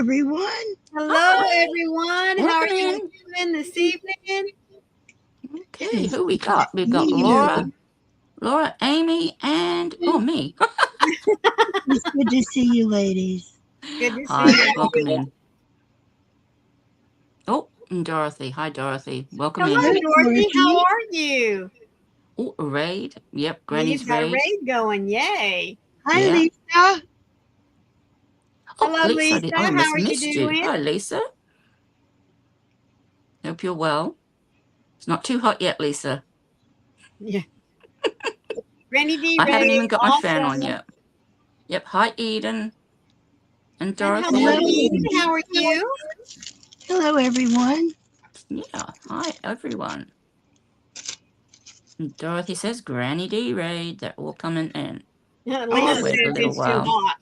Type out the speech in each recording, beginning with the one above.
everyone. Hello, everyone. How are you doing this evening? Okay, who we got? We've got Laura, Amy, and me. It's good to see you, ladies. Good to Hi, see you. welcome in. Oh, and Dorothy. Hi, Dorothy. Welcome Hello, in. Dorothy. How are you? Oh, a raid. Yep, Granny's You've got a raid. raid going. Yay. Hi, Yeah. Lisa. Oh, Hello, Lisa. Lisa. I How are you missed you. doing? Hi, Lisa. Hope you're well. It's not too hot yet, Lisa. Yeah. Granny D. I haven't Raid even got my fan also. on yet. Yep. Hi, Eden. And And Dorothy. hello, Eden. How are you? Hello, everyone. Yeah. Hi, everyone. And Dorothy says Granny D raid. They're all coming in. Lisa wait a says little it's while. too hot.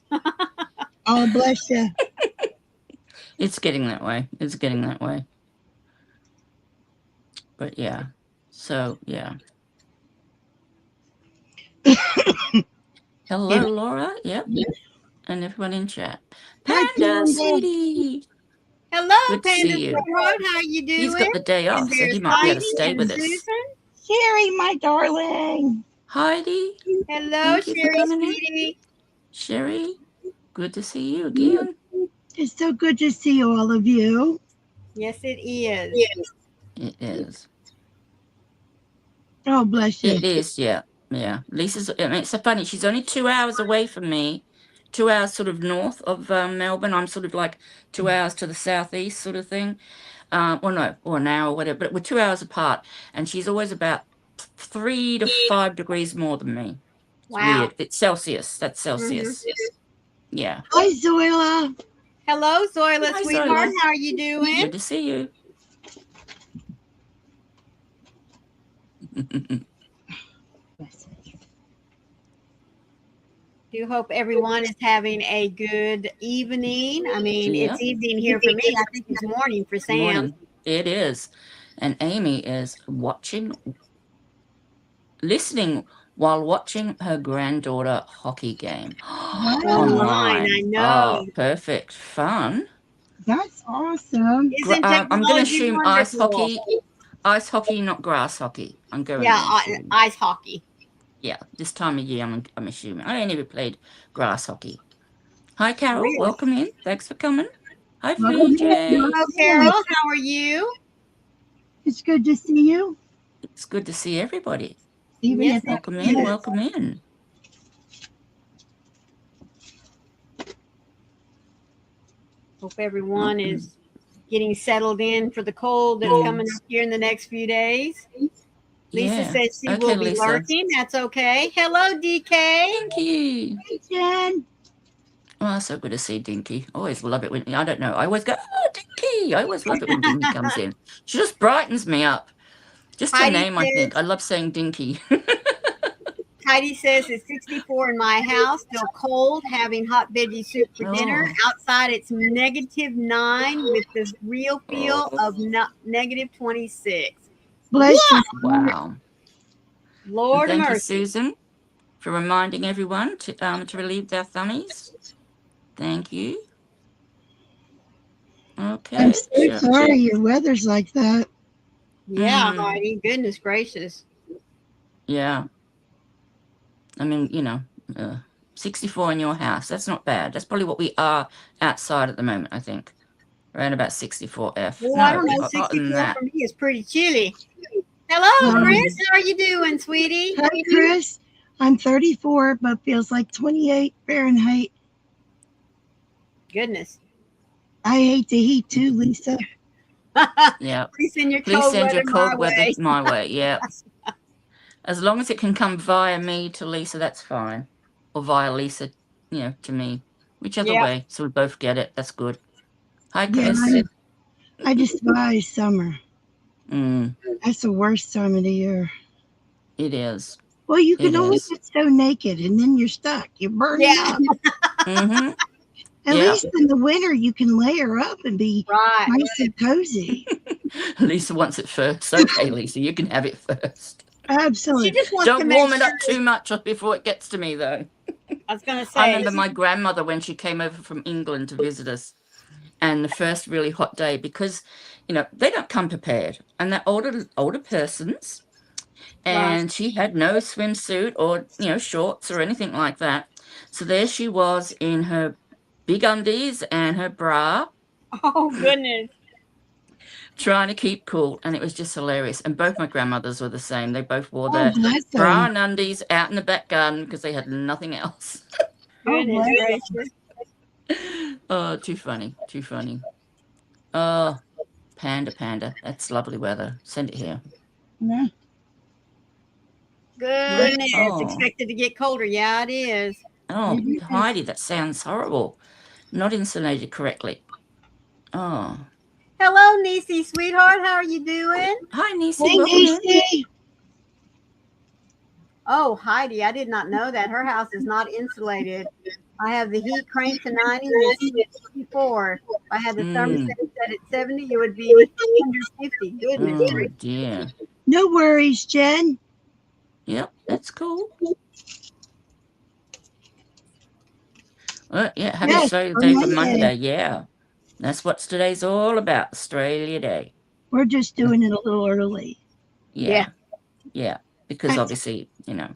Oh, bless you. It's getting that way. It's getting that way. But yeah. So, yeah. Hello, Laura. Yep. And everyone in chat. Panda, sweetie. Hello, Good to Panda see you. Sweetheart. How you doing? He's got the day off, And so there's he might be able Heidi to stay and with us. Susan. Sherry, my darling. Heidi. Hello, Thank you for Sherry, coming in. sweetie. Sherry, good to see you again. It's so good to see all of you. Yes, it is. It is. Oh, bless you. It is, yeah. Yeah. Lisa's, I mean, it's so funny. She's only 2 hours away from me. 2 hours sort of north of Melbourne. I'm sort of like 2 hours to the southeast sort of thing. Or no, or an hour or whatever. But we're 2 hours apart. And she's always about 3 to 5 degrees more than me. It's weird. It's Celsius. That's Celsius. Yeah. Hi, Zoila. Hello, Zoila, Hi, sweetheart. Zoila. How are you doing? Good to see you. Do hope everyone is having a good evening. I mean, Yep. it's evening here for me. I think it's morning for Sam. Morning. It is. And Amy is listening while watching her granddaughter hockey game. Online, I know. Oh, perfect. Fun. That's awesome. Isn't I'm going to technology assume ice wonderful? hockey. Ice hockey, not grass hockey. I'm going Yeah, to assume. ice hockey. Yeah, this time of year, I'm assuming. I never played grass hockey. Hi, Carol. Really? Welcome in. Thanks for coming. Hi, Welcome VJ. Hello, Carol. How are you? It's good to see you. It's good to see everybody. Even Yes, if Welcome it in. is. Welcome in. Hope everyone is getting settled in for the cold that's coming up here in the next few days. Lisa says she will be lurking. That's okay. Hello, DK. Dinky. Jen. Oh, so good to see Dinky. Always love it when, I don't know, I always go, oh, Dinky. I always love it when Dinky comes in. She just brightens me up. Just her name, I think. I love saying Dinky. Heidi says it's 64 in my house, still cold, having hot veggie soup for dinner. Outside it's -9 with the real feel of -26. Bless you. Wow. Lord thank mercy. you, Susan, for reminding everyone to relieve their thummies. Thank you. Okay. I'm so sorry your weather's like that. Yeah, Heidi. Goodness gracious. Yeah. I mean, 64 in your house. That's not bad. That's probably what we are outside at the moment, I think. Around about 64 F. Well, no, I don't know. 64 for me is pretty chilly. Hello, Chris. How are you doing, sweetie? Hi, Chris. I'm 34, but feels like 28 Fahrenheit. Goodness. I hate the heat too, Lisa. Yeah. Please send your Please cold send your cold weather weather my way. Yeah. As long as it can come via me to Lisa, that's fine. Or via Lisa, to me. Whichever way. So we both get it. That's good. Hi, Chris. Yeah, I despise summer. That's the worst time of the year. It is. Well, you can only get so naked, and then you're stuck. You're burning up. At least in the winter, you can layer up and be nice and cozy. Lisa wants it first. Okay, Lisa, you can have it first. Absolutely. Don't warm it up too much before it gets to me, though. I was going to say. I remember my grandmother when she came over from England to visit us. and the first really hot day, because, you know, they don't come prepared, and they're older persons, and she had no swimsuit or, you know, shorts or anything like that. So there she was in her big undies and her bra. Oh, goodness. Trying to keep cool, and it was just hilarious. And both my grandmothers were the same. They both wore their bra and undies out in the back garden because they had nothing else. Goodness gracious. Oh, too funny. Too funny. Oh, panda. That's lovely weather. Send it here. Yeah. Goodness. Oh. Expected to get colder. Yeah, it is. Oh, Heidi, that sounds horrible. Not insulated correctly. Oh. Hello, Niecy, sweetheart. How are you doing? Hi, Niecy. Hey, Niecy. Oh, Heidi, I did not know that. Her house is not insulated. I have the heat cranked to 90 and it's 64. If I had the thermostat set at 70, it would be under 50. Goodness. Oh, dear. No worries, Jen. Yep, that's cool. Yeah, happy Australia Day for Monday. Yeah. That's what today's all about, Australia Day. We're just doing it a little early. Yeah. Because obviously, you know,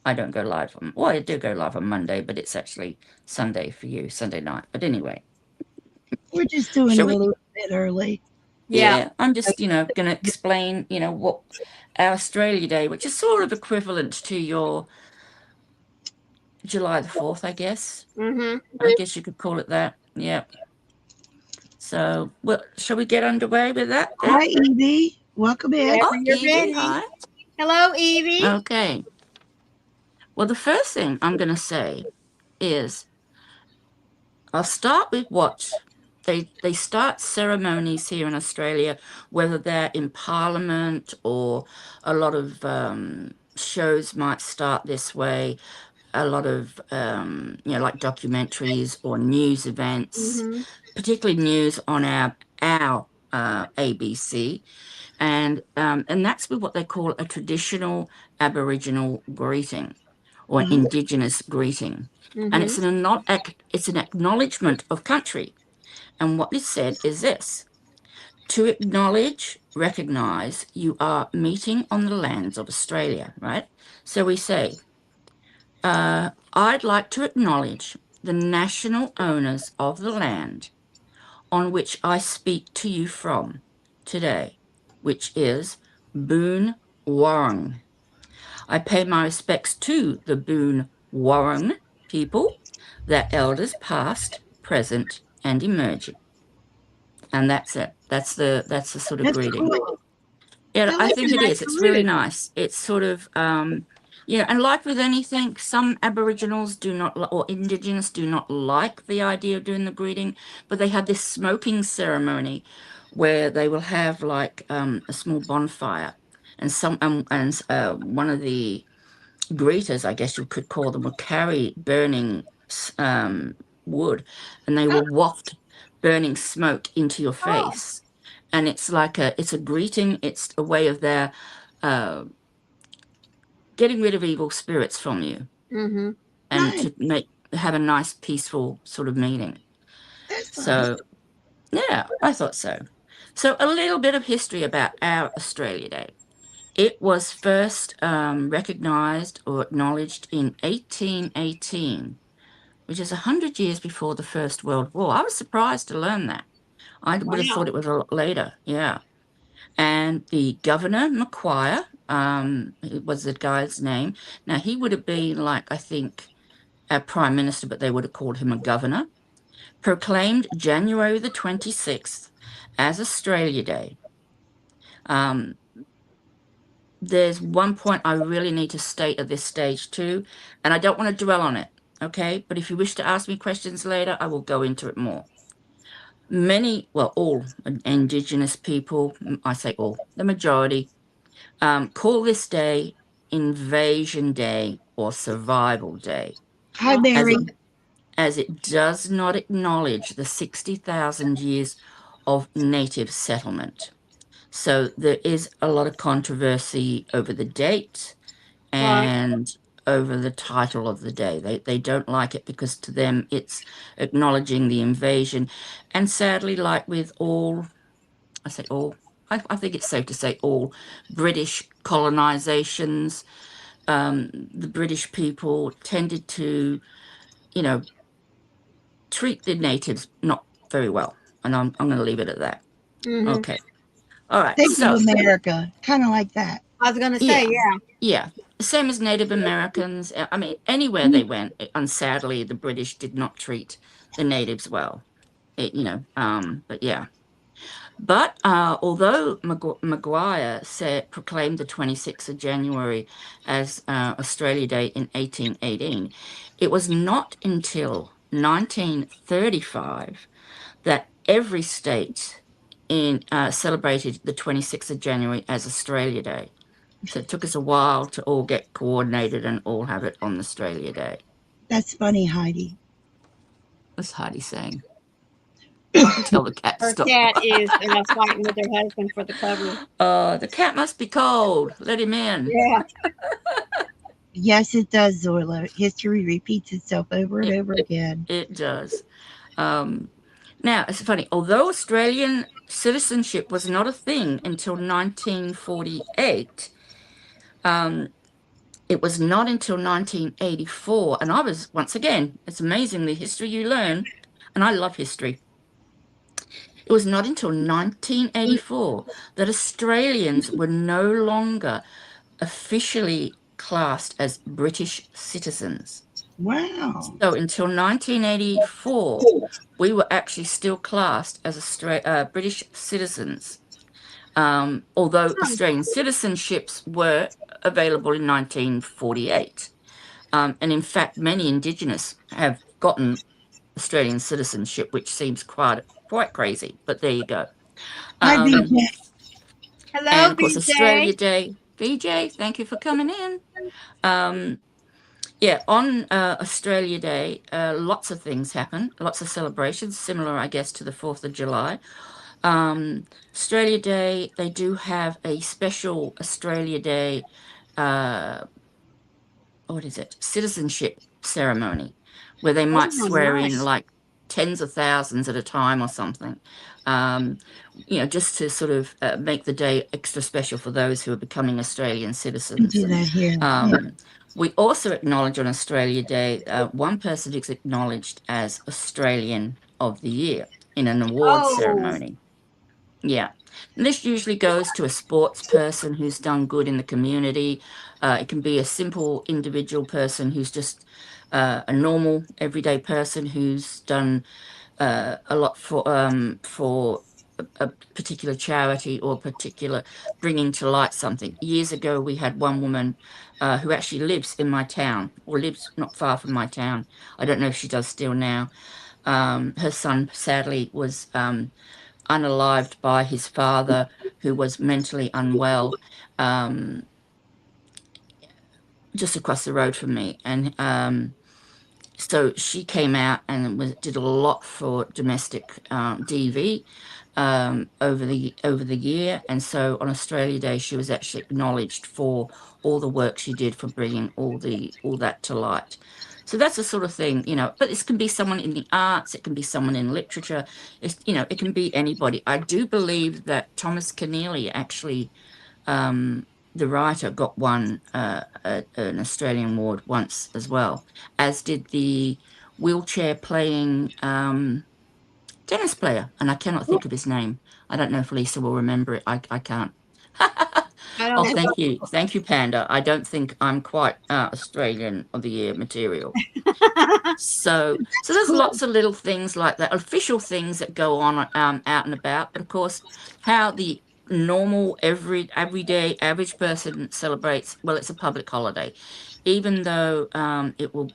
I don't go live on, well, I do go live on Monday, but it's actually Sunday for you, Sunday night. But anyway. We're just doing it a little bit early. Yeah. I'm just, you know, going to explain, you know, what our Australia Day, which is sort of equivalent to your July the 4th, I guess. I guess you could call it that. Yeah. So, well, shall we get underway with that? Hi, Evie. Welcome in. Oh, Evie, hi. Hello, Evie. Okay. Well, the first thing I'm going to say is I'll start with what they start ceremonies here in Australia, whether they're in Parliament or a lot of shows might start this way. A lot of, you know, like documentaries or news events, particularly news on our ABC. And that's with what they call a traditional Aboriginal greeting or Indigenous greeting. And it's an acknowledgement of country. And what is said is this: to acknowledge, recognize you are meeting on the lands of Australia, right? So we say, I'd like to acknowledge the national owners of the land on which I speak to you from today, which is Boon Wurrung. I pay my respects to the Boon Wurrung people, their elders past, present, and emerging. And that's it. That's the sort of greeting. Cool. Yeah, I think it is. It's really nice. It's sort of you know, and like with anything, some Aboriginals do not, or Indigenous do not like the idea of doing the greeting, but they have this smoking ceremony where they will have like a small bonfire, and one of the greeters, I guess you could call them, will carry burning wood, and they will waft burning smoke into your face, and it's like it's a greeting. It's a way of their getting rid of evil spirits from you, and to have a nice, peaceful sort of meeting. So, yeah, I thought so. So, a little bit of history about our Australia Day. It was first recognised or acknowledged in 1818, which is 100 years before the First World War. I was surprised to learn that. I would have thought it was a lot later, yeah. And the Governor Macquarie, it was the guy's name. Now, he would have been like, I think, a prime minister, but they would have called him a governor, proclaimed January the 26th as Australia Day. There's one point I really need to state at this stage too, and I don't want to dwell on it, okay? But if you wish to ask me questions later, I will go into it more. Many, well, all Indigenous people, I say all, the majority, call this day Invasion Day or Survival Day. Hi, Mary. As it does not acknowledge the 60,000 years of native settlement. So there is a lot of controversy over the date, and over the title of the day. They don't like it because to them it's acknowledging the invasion. And sadly, like with all, I say all, I think it's safe to say all British colonizations, the British people tended to, you know, treat the natives not very well. And I'm going to leave it at that. Okay. All right. Thank you, America. Kind of like that. I was going to say, yeah. Yeah. Same as Native Americans. I mean, anywhere they went, and sadly, the British did not treat the natives well. You know, but yeah. But although Maguire proclaimed the 26th of January as Australia Day in 1818, it was not until 1935 that every state celebrated the 26th of January as Australia Day. So it took us a while to all get coordinated and all have it on Australia Day. That's funny, Heidi. What's Heidi saying? Tell the cat her stop. cat is fighting with her husband for the cover. The cat must be cold. Let him in. Yeah. Yes, it does, Zoila. History repeats itself over and over again. It does. Now, it's funny. Although Australian citizenship was not a thing until 1948, it was not until 1984. And I was, once again, it's amazing the history you learn. And I love history. It was not until 1984 that Australians were no longer officially classed as British citizens. Wow. So until 1984, we were actually still classed as British citizens. Although Australian citizenships were available in 1948. And in fact, many Indigenous have gotten Australian citizenship, which seems quite crazy, but there you go. Hi, BJ. Hello, and of course, BJ. Australia Day. BJ, thank you for coming in. Yeah, on Australia Day, lots of things happen, lots of celebrations, similar, I guess, to the 4th of July. Australia Day, they do have a special Australia Day, what is it, citizenship ceremony, where they might swear in like tens of thousands at a time or something, you know, just to sort of make the day extra special for those who are becoming Australian citizens. Do that here. We also acknowledge on Australia Day, one person is acknowledged as Australian of the Year in an award ceremony. Yeah. And this usually goes to a sports person who's done good in the community. It can be a simple individual person who's just a normal everyday person who's done a lot for a particular charity or particular bringing to light something. Years ago, we had one woman who actually lives in my town, or lives not far from my town. I don't know if she does still now. Her son, sadly, was unalived by his father, who was mentally unwell, just across the road from me. And so she came out and did a lot for domestic DV over the year. And so on Australia Day, she was actually acknowledged for all the work she did for bringing all that to light. So that's the sort of thing, you know, but this can be someone in the arts, it can be someone in literature, it's, you know, it can be anybody. I do believe that Thomas Keneally actually, the writer, got an Australian award once as well, as did the wheelchair playing tennis player, and I cannot think of his name. I don't know if Lisa will remember it. I can't. Oh, thank you, Panda. I don't think I'm quite Australian of the Year material. So there's lots of little things like that, official things that go on out and about. But of course, how the normal everyday average person celebrates, well, it's a public holiday, even though it will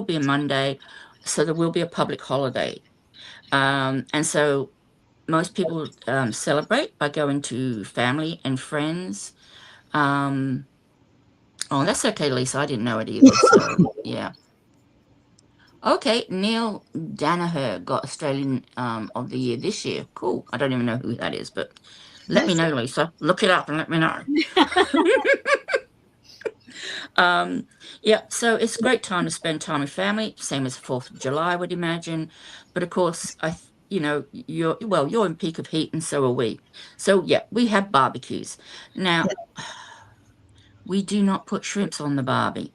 be a Monday, so there will be a public holiday, and so most people celebrate by going to family and friends. Oh, that's okay, Lisa. I didn't know it either. So yeah. Okay, Neil Danaher got Australian of the Year this year. Cool. I don't even know who that is, but let me know, Lisa. Look it up and let me know. Yeah, so it's a great time to spend time with family, same as 4th of July, I would imagine. But of course, you're in peak of heat, and so are we. So yeah, we have barbecues. Now, we do not put shrimps on the barbie.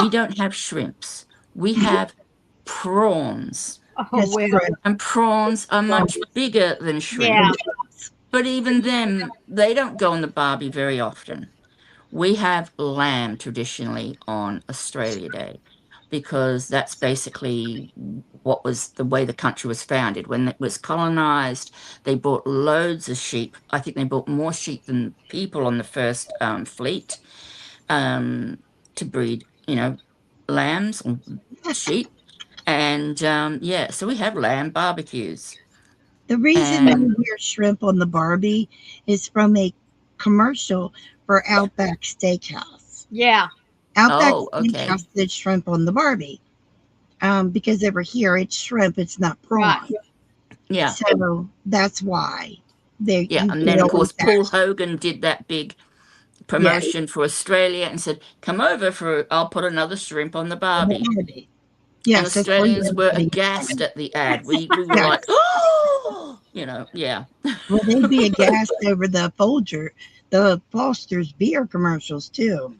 We don't have shrimps. We have prawns. And prawns are much bigger than shrimp. Yeah. But even them, they don't go on the barbie very often. We have lamb traditionally on Australia Day because that's basically what was the way the country was founded. When it was colonized, they bought loads of sheep. I think they bought more sheep than people on the first fleet to breed, lambs or sheep. And yeah, so we have lamb barbecues. The reason that we wear shrimp on the Barbie is from a commercial for Outback Steakhouse. Yeah. Outback Steakhouse did shrimp on the Barbie. Because over here it's shrimp, it's not prawn. Right. Yeah. So that's why. And then of course Paul Hogan did that big promotion for Australia and said, "Come over I'll put another shrimp on the Barbie." Yeah, and Australians were aghast at the ad. We were like, oh, yeah. Well, they'd be aghast over the Foster's beer commercials too.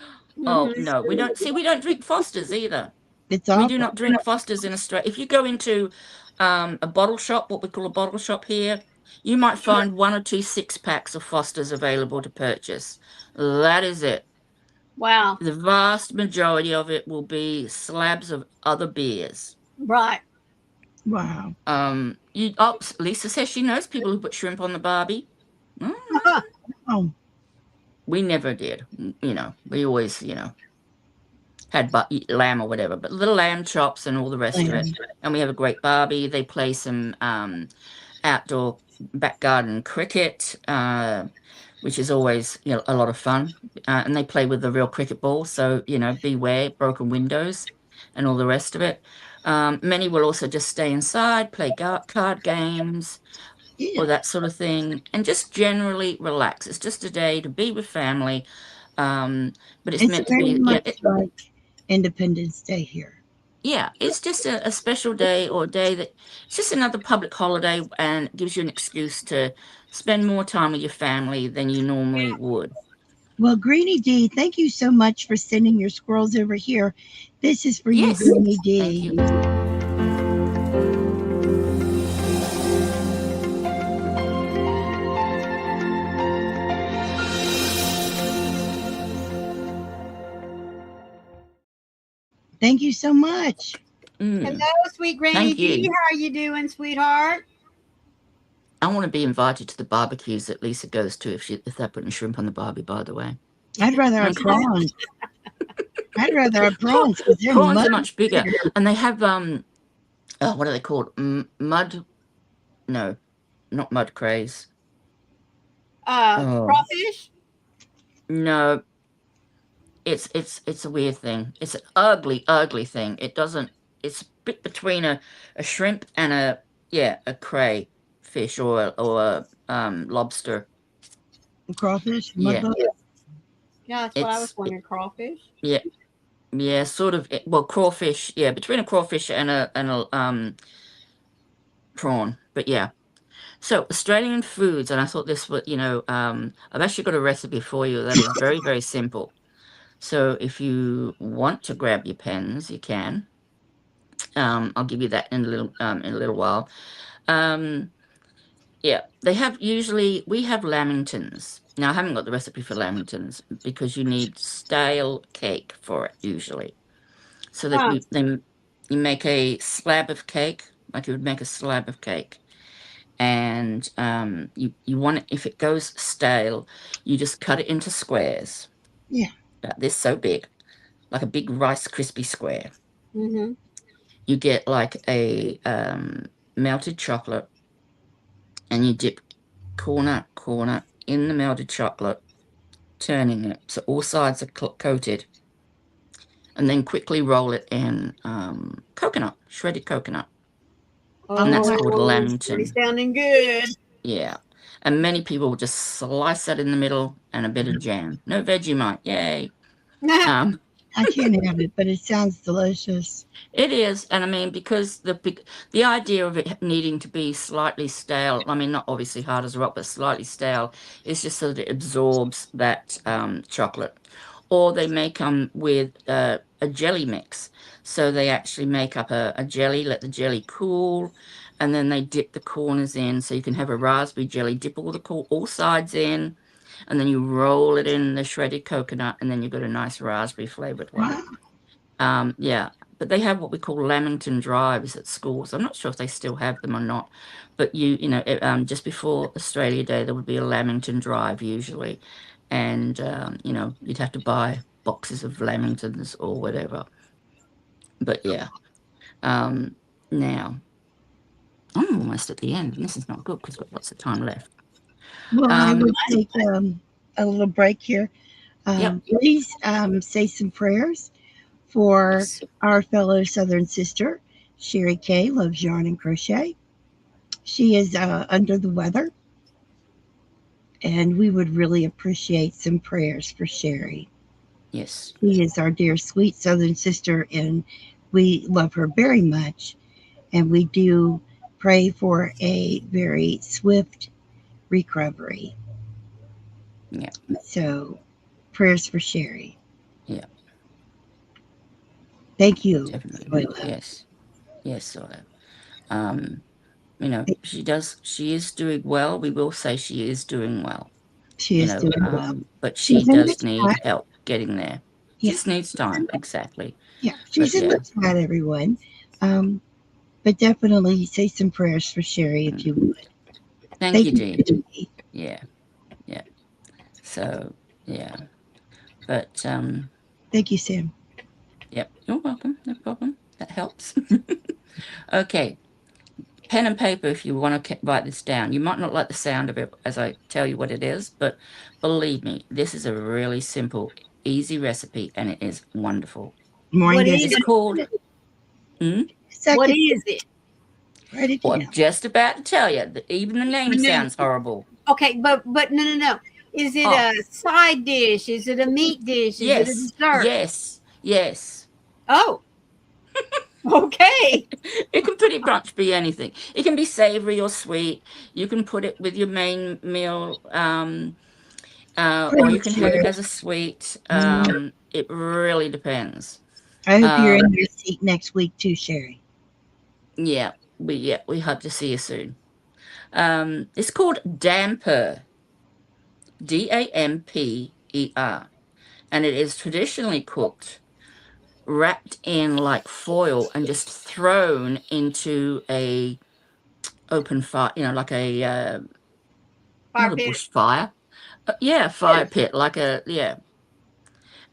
Oh no, we don't drink Foster's either. We do not drink Foster's in Australia. If you go into a bottle shop, what we call a bottle shop here, you might find 1 or 2 6-packs of Foster's available to purchase. That is it. Wow. The vast majority of it will be slabs of other beers. Right. Wow. Lisa says she knows people who put shrimp on the Barbie. Oh. We never did. We always, had lamb or whatever, but little lamb chops and all the rest of it. And we have a great Barbie. They play some outdoor back garden cricket, which is always a lot of fun. And they play with the real cricket ball, so beware broken windows and all the rest of it. Many will also just stay inside, play card games, or that sort of thing, and just generally relax. It's just a day to be with family, but it's meant to be like Independence Day here. Yeah, it's just a special day, or a day that it's just another public holiday, and it gives you an excuse to spend more time with your family than you normally would. Well, Greenie D, thank you so much for sending your squirrels over here. This is for you, Greenie D. Thank you. Thank you so much. Hello, sweet Granny G. How are you doing, sweetheart? I want to be invited to the barbecues that Lisa goes to if they're putting shrimp on the Barbie, by the way. I'd rather have prawns. I'd rather have prawns. Prawns are much bigger. And they have, what are they called? No, not mud craze. Crawfish? No. It's a weird thing. It's an ugly thing. It's a bit between a shrimp and a cray fish or a lobster. Crawfish? Yeah, that's what I was wondering. Crawfish? Yeah, sort of. Crawfish. Yeah, between a crawfish and a prawn. But yeah. So Australian foods, and I thought this would, I've actually got a recipe for you that is very, very simple. So if you want to grab your pens, you can. I'll give you that in a little while. Yeah, we have lamingtons. Now I haven't got the recipe for lamingtons because you need stale cake for it usually. So that you make a slab of cake, like you would make a slab of cake. And you want it, if it goes stale, you just cut it into squares. Yeah. About this so big, like a big Rice Krispie square. Mm-hmm. You get like a melted chocolate, and you dip corner in the melted chocolate, turning it so all sides are coated, and then quickly roll it in shredded coconut. And that's called a lamington. It's sounding good. Yeah. And many people will just slice that in the middle and a bit of jam. No Vegemite. Yay. I can't have it, but it sounds delicious. It is, and I mean, because the idea of it needing to be slightly stale, I mean, not obviously hard as a rock, but slightly stale, is just so that it absorbs that chocolate. Or they may come with a jelly mix. So they actually make up a jelly, let the jelly cool, and then they dip the corners in. So you can have a raspberry jelly, dip all sides in, and then you roll it in the shredded coconut, and then you've got a nice raspberry flavored one. Wow. Yeah, but they have what we call Lamington drives at schools. I'm not sure if they still have them or not, but just before Australia Day, there would be a Lamington drive usually, and you'd have to buy boxes of Lamingtons or whatever. But yeah, now I'm almost at the end, and this is not good because we've got lots of time left. Well, I would take a little break here. Yep. Please say some prayers for our fellow Southern sister, Sherry Kay, loves yarn and crochet. She is under the weather, and we would really appreciate some prayers for Sherry. Yes. She is our dear, sweet Southern sister, and we love her very much. And we do pray for a very swift recovery. Yeah. So, prayers for Sherry. Yeah. Thank you. Definitely. Yes. Yes, Sola. She is doing well. We will say she is doing well. She is doing well. But she does need help getting there. Yeah. Just needs time, exactly. Yeah, she's in the chat, everyone. But definitely say some prayers for Sherry if you would. Thank you, Dee. Yeah. Yeah. So, yeah. But thank you, Sam. Yep. You're welcome. No problem. That helps. Okay. Pen and paper if you want to write this down. You might not like the sound of it as I tell you what it is, but believe me, this is a really simple, easy recipe, and it is wonderful. What is it called? What is it? Write it down. I'm just about to tell you. Even the name sounds horrible. Okay, but no. Is it a side dish? Is it a meat dish? Is it a dessert? Yes. Oh. Okay. It can pretty much be anything. It can be savory or sweet. You can put it with your main meal, or you can have it as a sweet. It really depends. I hope you're in your seat next week too, Sherry. Yeah, we hope to see you soon. It's called damper, Damper, and it is traditionally cooked, wrapped in like foil, and just thrown into a open fire, like a not a bush fire. Fire pit, like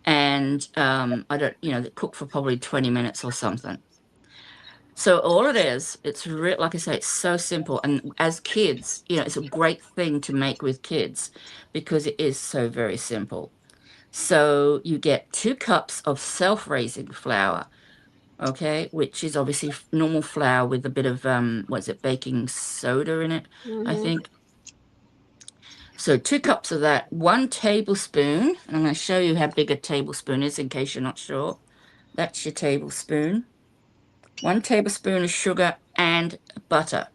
and I don't, cook for probably 20 minutes or something. So all it is, it's like I say, it's so simple. And as kids, it's a great thing to make with kids because it is so very simple. So you get 2 cups of self-raising flour, okay, which is obviously normal flour with a bit of, baking soda in it, I think. So 2 cups of that, 1 tablespoon, and I'm going to show you how big a tablespoon is in case you're not sure. That's your tablespoon. 1 tablespoon of sugar and butter.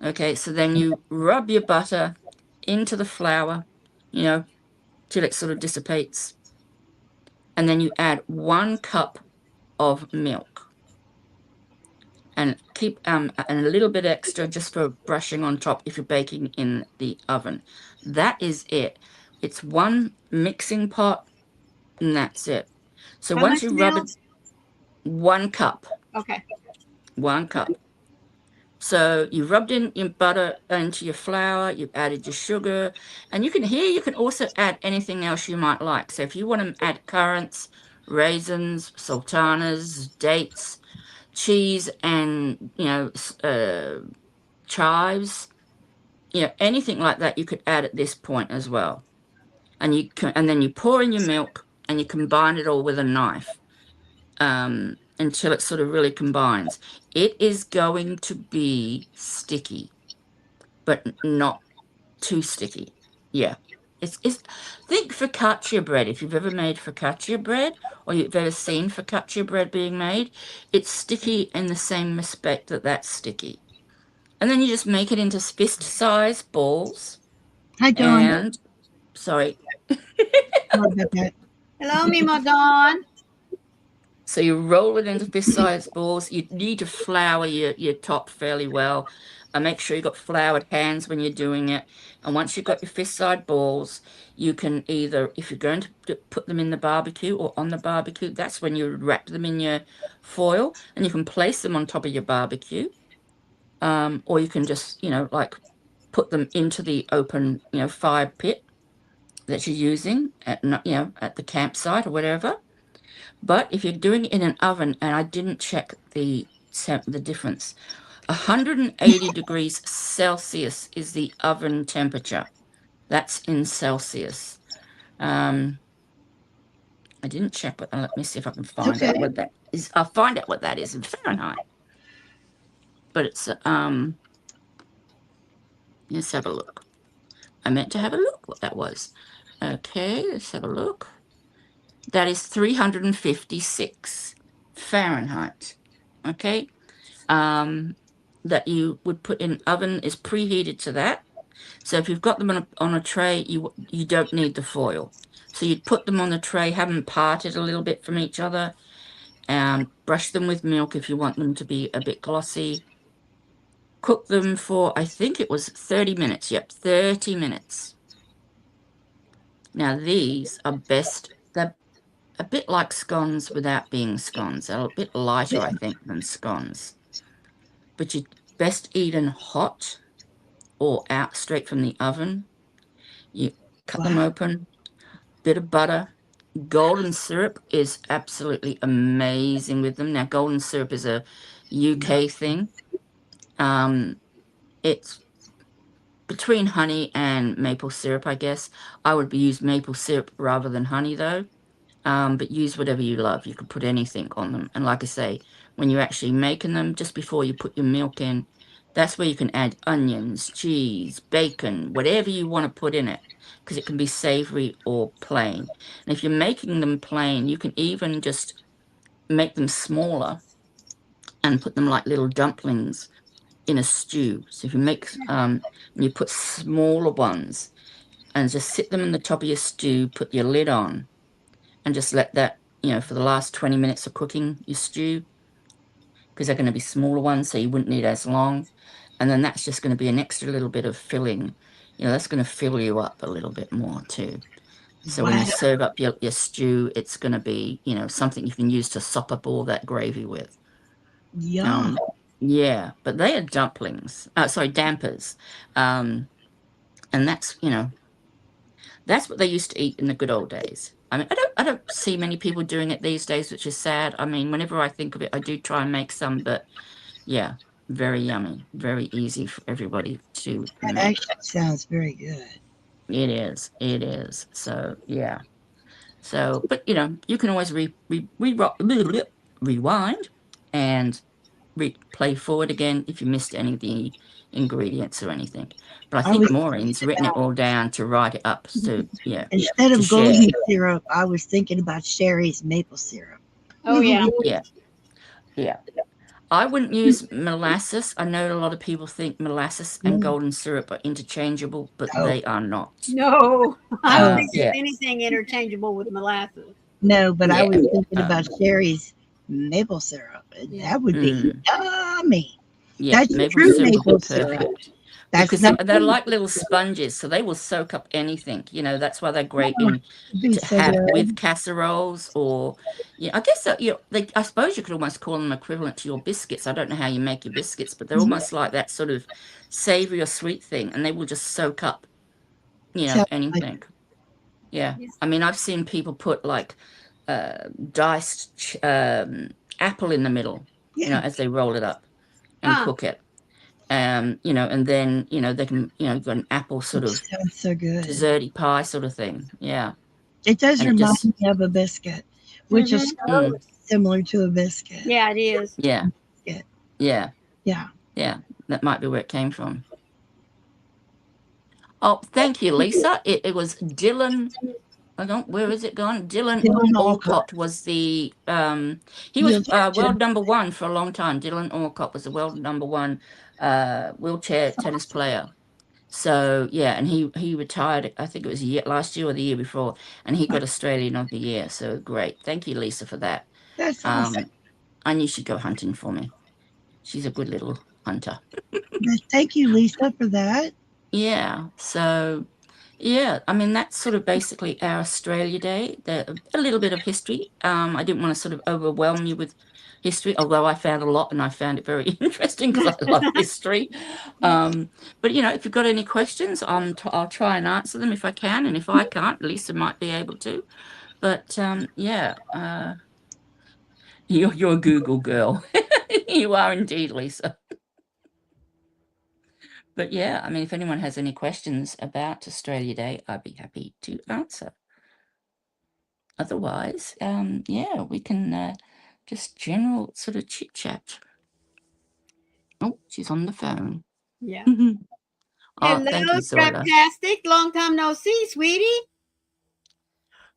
Okay, so then you rub your butter into the flour, till it sort of dissipates. And then you add 1 cup of milk. And keep and a little bit extra just for brushing on top if you're baking in the oven. That is it. It's 1 mixing pot, and that's it. So once you rub it, 1 cup. Okay. 1 cup. So you rubbed in your butter into your flour, you've added your sugar, and you can also add anything else you might like. So if you want to add currants, raisins, sultanas, dates, cheese, and chives, anything like that you could add at this point as well. And then you pour in your milk and you combine it all with a knife until it sort of really combines. It is going to be sticky, but not too sticky. Yeah, It's think focaccia bread. If you've ever made focaccia bread or you've ever seen focaccia bread being made, it's sticky in the same respect that that's sticky. And then you just make it into fist-sized balls. Hi, Dawn. And sorry. Sorry about that. Hello, Mimo Dawn. So you roll it into fist-sized balls. You need to flour your top fairly well. And make sure you've got floured hands when you're doing it. And once you've got your fist-sized balls, you can either, if you're going to put them in the barbecue or on the barbecue, that's when you wrap them in your foil. And you can place them on top of your barbecue. Or you can just, like put them into the open, fire pit that you're using at, at the campsite or whatever. But if you're doing it in an oven, and I didn't check the difference, 180 degrees Celsius is the oven temperature. That's in Celsius. I didn't check, but let me see if I can find out what that is. I'll find out what that is in Fahrenheit. But it's let's have a look. I meant to have a look what that was. Okay, let's have a look. That is 356 Fahrenheit. Okay. That you would put in oven is preheated to that. So if you've got them on a tray, you don't need the foil. So you'd put them on the tray, have them parted a little bit from each other, and brush them with milk if you want them to be a bit glossy. Cook them for, I think it was 30 minutes. Yep, 30 minutes. Now these are best. They're a bit like scones without being scones. They're a bit lighter, I think, than scones. But you best eat them hot or out straight from the oven. You cut them open, bit of butter. Golden syrup is absolutely amazing with them. Now, golden syrup is a UK thing. It's between honey and maple syrup, I guess. I would use maple syrup rather than honey, though. But use whatever you love. You could put anything on them. And like I say, when you're actually making them, just before you put your milk in, that's where you can add onions, cheese, bacon, whatever you want to put in it, because it can be savory or plain. And if you're making them plain, you can even just make them smaller and put them like little dumplings in a stew. So if you make, you put smaller ones and just sit them in the top of your stew, put your lid on, and just let that, for the last 20 minutes of cooking your stew, because they're going to be smaller ones, so you wouldn't need as long. And then that's just going to be an extra little bit of filling. That's going to fill you up a little bit more too. So when you serve up your stew, it's going to be, something you can use to sop up all that gravy with. Yum. Yeah, but they are dumplings. Sorry, dampers. And that's, that's what they used to eat in the good old days. I mean, I don't see many people doing it these days, which is sad. I mean, whenever I think of it, I do try and make some, but yeah, very yummy, very easy for everybody to That make. actually sounds very good. It is. It is. So yeah. So, but you can always rewind and play forward again if you missed any of the ingredients or anything. But I think Maureen's written it all down to write it up. So yeah. Instead of golden syrup, I was thinking about Sherry's maple syrup. Oh yeah. Yeah. I wouldn't use molasses. I know a lot of people think molasses and golden syrup are interchangeable, but they are not. No, I don't think there's anything interchangeable with molasses. No, but I was thinking about Sherry's maple syrup. That would be yummy. Yeah, that's maple true syrup maple would be syrup. perfect. That's because they're like little sponges, so they will soak up anything. That's why they're great to have with casseroles, or I guess that, I suppose you could almost call them equivalent to your biscuits. I don't know how you make your biscuits, but they're almost like that sort of savory or sweet thing, and they will just soak up, anything. Yeah, I mean, I've seen people put like diced apple in the middle, as they roll it up and cook it. And then, they can, got an apple sort of so good. desserty pie sort of thing. Yeah. It does remind me of a biscuit, which is similar to a biscuit. Yeah, it is. Yeah. Yeah. Yeah. Yeah. That might be where it came from. Oh, thank you, Lisa. It was Dylan. I don't. Where is it gone? Dylan Dylan Alcott was the. He was world #1 for a long time. Dylan Alcott was the world #1 wheelchair tennis player. So yeah, and he retired. I think it was last year or the year before, and he got Australian of the Year. So great. Thank you, Lisa, for that. That's awesome. And you should go hunting for me. She's a good little hunter. Thank you, Lisa, for that. Yeah. So, yeah, I mean, that's sort of basically our Australia Day. A little bit of history. I didn't want to sort of overwhelm you with history, although I found a lot and I found it very interesting because I love history. But, if you've got any questions, I'll try and answer them if I can. And if I can't, Lisa might be able to. But, yeah, you're a Google girl. You are indeed, Lisa. But yeah, I mean, if anyone has any questions about Australia Day, I'd be happy to answer. Otherwise, yeah, we can just general sort of chit chat. Oh, she's on the phone. Yeah. Oh, thank you, Zola. Fantastic. Long time no see, sweetie.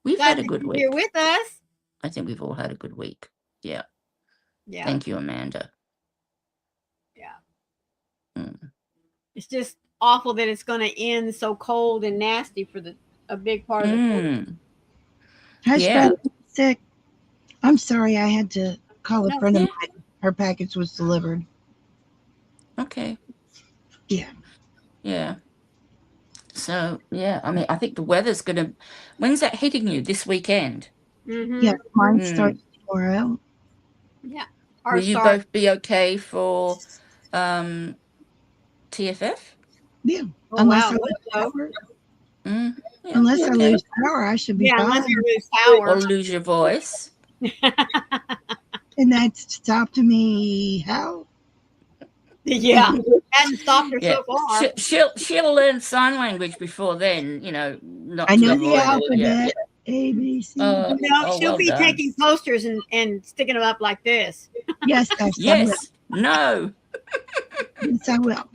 We've Glad had a good week. You're with us. I think we've all had a good week. Yeah. Yeah. Thank you, Amanda. Yeah. It's just awful that it's going to end so cold and nasty for a big part of the country. Yeah. Sick. I'm sorry, I had to call a friend of mine. Her package was delivered. Okay. Yeah. Yeah. So, yeah, I mean, I think the weather's going to... When's that hitting you? This weekend? Mm-hmm. Yeah, mine starts tomorrow. Yeah. Will you both be okay for TFF? Yeah. Oh, unless I lose power. Yeah, unless I lose power, I should be fine. Unless you lose power. Or lose your voice. And that stopped me how? Yeah. Hadn't stopped her so far. She'll learn sign language before then, not I to know avoid the alphabet. Yeah. A, B, C. She'll be taking posters and sticking them up like this. Yes, yes. No. Yes, I will.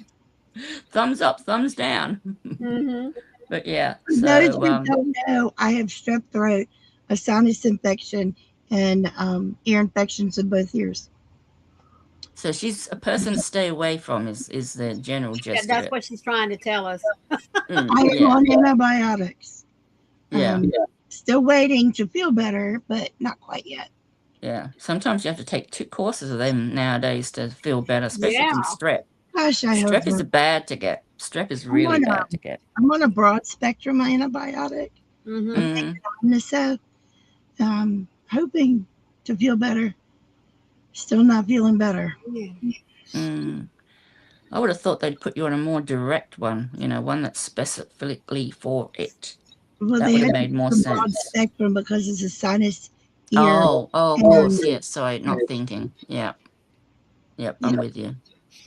Thumbs up, thumbs down. Mm-hmm. But yeah. Notice you don't know. I have strep throat, a sinus infection, and ear infections in both ears. So she's a person to stay away from is the general gist. Yeah, that's what she's trying to tell us. I am on antibiotics. Yeah. Still waiting to feel better, but not quite yet. Yeah. Sometimes you have to take 2 courses of them nowadays to feel better, especially from strep. Gosh, strep is bad to get. Strep is really bad to get. I'm on a broad spectrum antibiotic. Mm-hmm. So, hoping to feel better. Still not feeling better. Yeah. I would have thought they'd put you on a more direct one, one that's specifically for it. Well, that would have made more sense. Broad spectrum because it's a sinus ear. Oh, of course, yes. Sorry, not thinking. Yeah. Yep, I'm with you.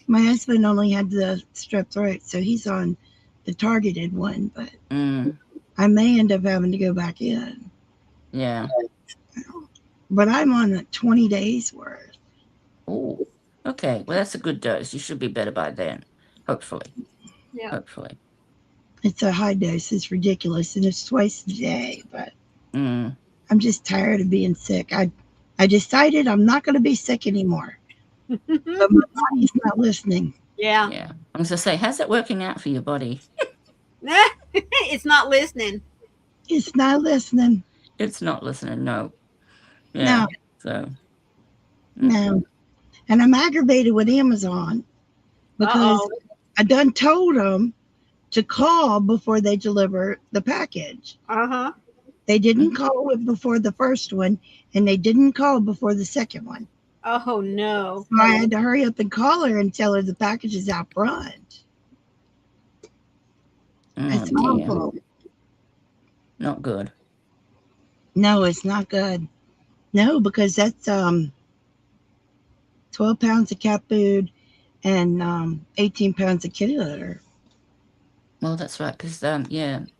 My husband only had the strep throat, so he's on the targeted one, but I may end up having to go back in. Yeah. But I'm on 20 days worth. Oh, okay. Well, that's a good dose. You should be better by then, hopefully. Yeah. Hopefully. It's a high dose. It's ridiculous, and it's twice a day. But I'm just tired of being sick. I decided I'm not going to be sick anymore. But my body's not listening. Yeah. Yeah. I was going to say, how's that working out for your body? It's not listening. It's not listening. It's not listening. No. Yeah. No. So. No. And I'm aggravated with Amazon because I done told them to call before they deliver the package. They didn't call it before the first one, and they didn't call before the second one. Oh, no. So I had to hurry up and call her and tell her the package is out front. That's awful. Not good. No, it's not good. No, because that's 12 pounds of cat food and 18 pounds of kitty litter. Well, that's right, because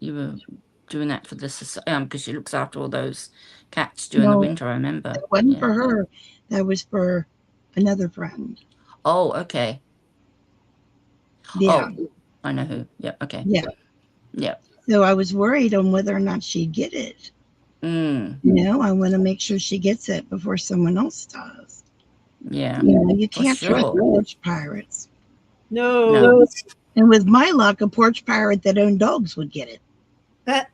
you were doing that for this because she looks after all those cats during the winter. I remember. It wasn't for her. That was for another friend. Oh, okay. Yeah. Oh, I know who. Yeah. Okay. Yeah. Yeah. So I was worried on whether or not she'd get it. Mm. You know, I want to make sure she gets it before someone else does. Yeah. You know, you can't sure. trust porch pirates. No. And with my luck, a porch pirate that owned dogs would get it.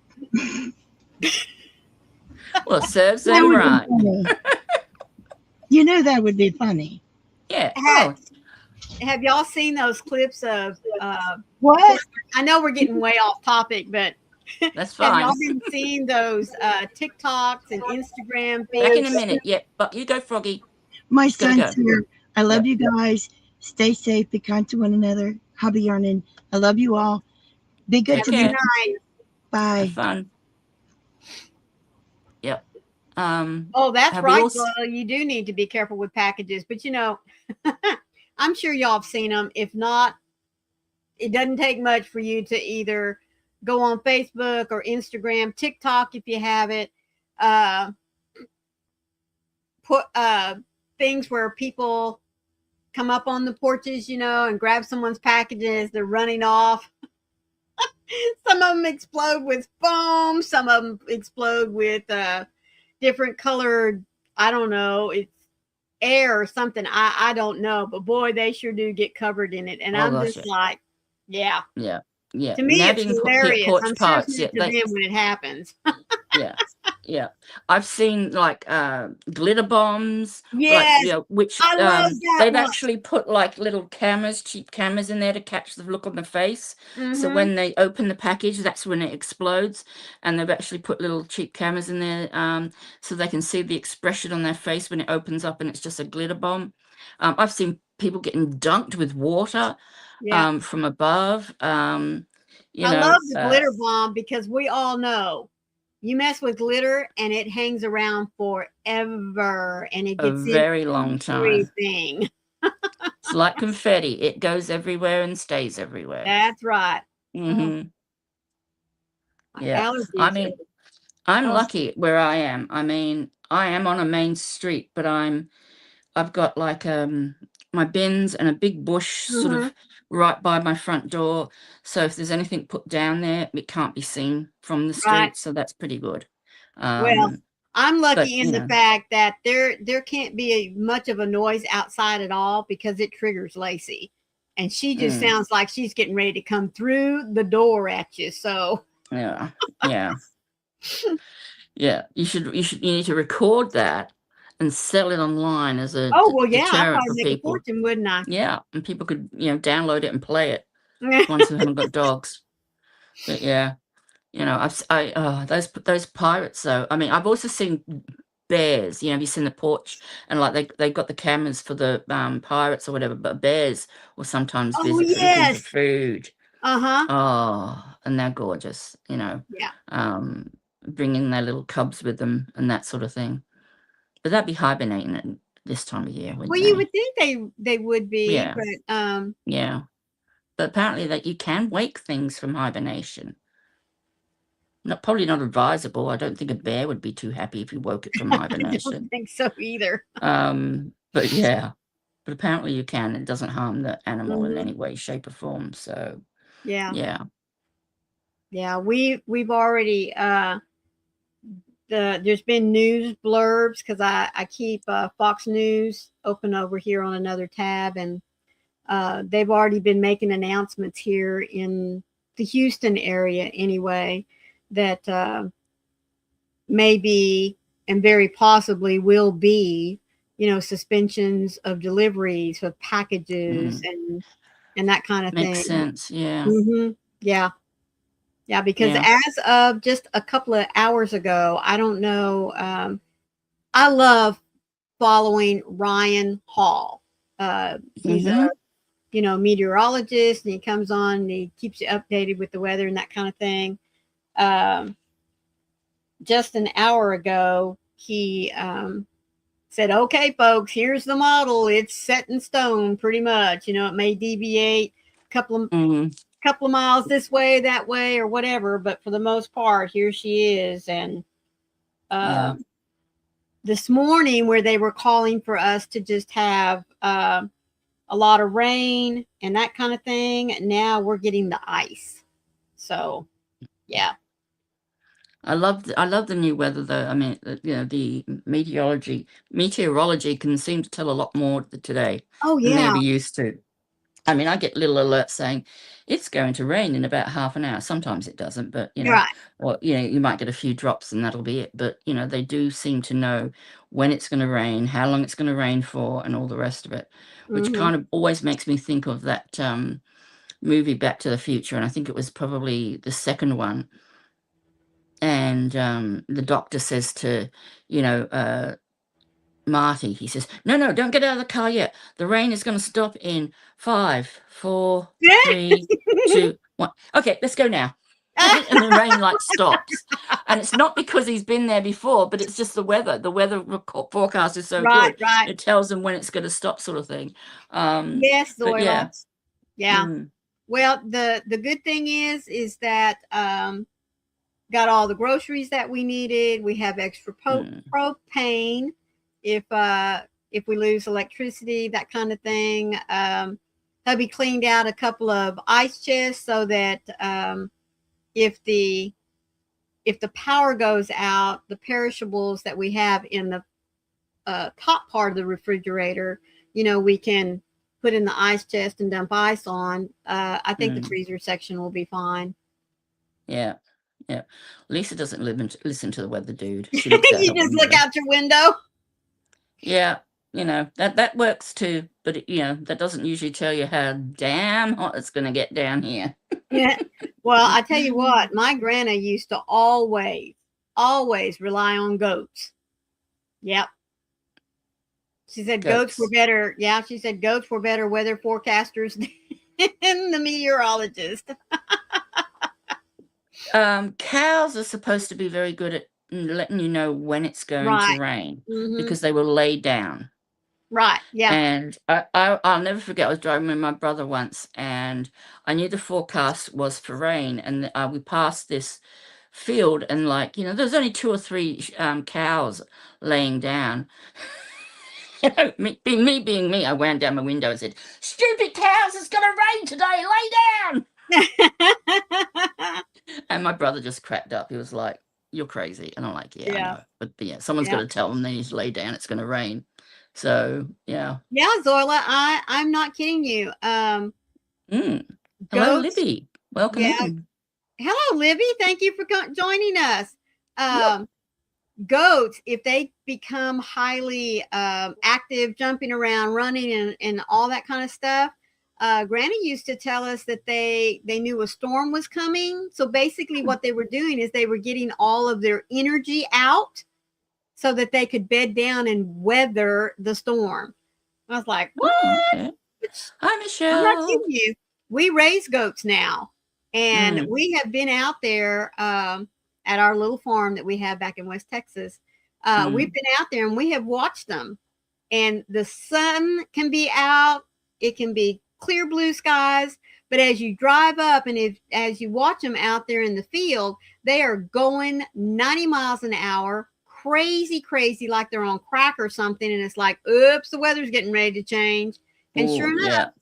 Well, serves them right. You know that would be funny. Yeah. Have y'all seen those clips of what? I know we're getting way off topic, but that's fine. Have y'all been seeing those TikToks and Instagram things? Back in a minute. Yeah, but you go, Froggy. My son's here. I love you guys. Stay safe. Be kind to one another. Hobby yarning. I love you all. Be good to me. Bye. Have fun. Yep. Oh, that's right. Well, you do need to be careful with packages, but you know, I'm sure y'all have seen them. If not, it doesn't take much for you to either go on Facebook or Instagram, TikTok if you have it. Put things where people come up on the porches, you know, and grab someone's packages. They're running off. Some of them explode with foam. Some of them explode with different colored, I don't know, it's air or something. I don't know. But boy, they sure do get covered in it. And I'm just like, yeah. Yeah. Yeah. To me, it's hilarious. I'm sure it's to them when it happens. Yeah. Yeah. I've seen like glitter bombs. Yes. Like, you know, which I love that they've actually put like little cameras, cheap cameras in there to catch the look on the face. So when they open the package, that's when it explodes. And they've actually put little cheap cameras in there so they can see the expression on their face when it opens up and it's just a glitter bomb. I've seen people getting dunked with water from above. You know, love the glitter bomb because we all know you mess with glitter and it hangs around forever and it gets a very long time. Everything. It's like confetti. It goes everywhere and stays everywhere. That's right. Yeah. I mean, I'm lucky where I am. I mean, I am on a main street, but I've got like my bins and a big bush sort of right by my front door. So if there's anything put down there, it can't be seen from the street. So that's pretty good. Well, I'm lucky in the fact that there can't be much of a noise outside at all because it triggers Lacey. And she just sounds like she's getting ready to come through the door at you. So yeah. Yeah. You need to record that and sell it online as a deterrent for people. Make a fortune, wouldn't I? Yeah, and people could, you know, download it and play it. Ones who haven't got dogs. But yeah, you know, those pirates though. I mean, I've also seen bears. You know, have you seen the porch and like they've got the cameras for the pirates or whatever, but bears will sometimes visit looking for food. Oh, and they're gorgeous. You know. Yeah. Bringing their little cubs with them and that sort of thing. But that'd be hibernating at this time of year. Well, you would think they would be, but yeah. But apparently that you can wake things from hibernation. Probably not advisable. I don't think a bear would be too happy if you woke it from hibernation. I don't think so either. But yeah. But apparently you can. It doesn't harm the animal in any way, shape, or form. So yeah. We've already there's been news blurbs because I keep Fox News open over here on another tab, and they've already been making announcements here in the Houston area anyway that maybe and very possibly will be, you know, suspensions of deliveries of packages and that kind of thing. Makes sense. Yeah. Yeah, because as of just a couple of hours ago, I don't know. I love following Ryan Hall. He's a, you know, meteorologist, and he comes on and he keeps you updated with the weather and that kind of thing. Just an hour ago, he said, "Okay, folks, here's the model. It's set in stone, pretty much. You know, it may deviate a couple of miles this way, that way, or whatever, but for the most part, here she is." And this morning, where they were calling for us to just have a lot of rain and that kind of thing, now we're getting the ice. So Yeah. I love the new weather though. I mean, the meteorology can seem to tell a lot more today than maybe used to. I mean, I get little alerts saying it's going to rain in about half an hour. Sometimes it doesn't, but or you might get a few drops and that'll be it. But they do seem to know when it's going to rain, how long it's going to rain for, and all the rest of it, which kind of always makes me think of that movie Back to the Future, and I think it was probably the second one. And the doctor says to Marty, he says, no, don't get out of the car yet. The rain is going to stop in 5, 4, 3, 2, 1. Okay, let's go now. And the rain stops. And it's not because he's been there before, but it's just the weather. The weather forecast is so good. Right. It tells them when it's going to stop, sort of thing. Yes, Zoila. Yeah. Well, the good thing is that got all the groceries that we needed. We have extra propane if we lose electricity, that kind of thing. Hubby cleaned out a couple of ice chests so that if the power goes out, the perishables that we have in the top part of the refrigerator, we can put in the ice chest and dump ice on. I think the freezer section will be fine. Yeah. Lisa doesn't listen to the weather, dude. She looks out you just look out your window. Yeah, that works too, but that doesn't usually tell you how damn hot it's going to get down here. Yeah. Well, I tell you what, my grandma used to always rely on goats. Yep. She said goats were better. Yeah, she said goats were better weather forecasters than the meteorologist. Cows are supposed to be very good at letting you know when it's going to rain because they will lay down. Right. Yeah. And I'll never forget, I was driving with my brother once and I knew the forecast was for rain, and we passed this field and there's only 2 or 3 cows laying down. Me being me, I wound down my window and said, "Stupid cows, it's going to rain today, lay down." And my brother just cracked up. He was like, "You're crazy." And I'm like, "Yeah, I know. But someone's got to tell them they need to lay down. It's going to rain." So, yeah. Yeah, Zoila, I'm not kidding you. Hello, Libby. Welcome in. Hello, Libby. Thank you for joining us. Goats, if they become highly active, jumping around, running, and all that kind of stuff, Granny used to tell us that they knew a storm was coming. So basically what they were doing is they were getting all of their energy out so that they could bed down and weather the storm. I was like, what? Okay. Hi, Michelle. I'm not kidding you. We raise goats now. And we have been out there at our little farm that we have back in West Texas. We've been out there and we have watched them. And the sun can be out. It can be clear blue skies. But as you drive up and as you watch them out there in the field, they are going 90 miles an hour, crazy, like they're on crack or something. And it's like, oops, the weather's getting ready to change. And sure enough,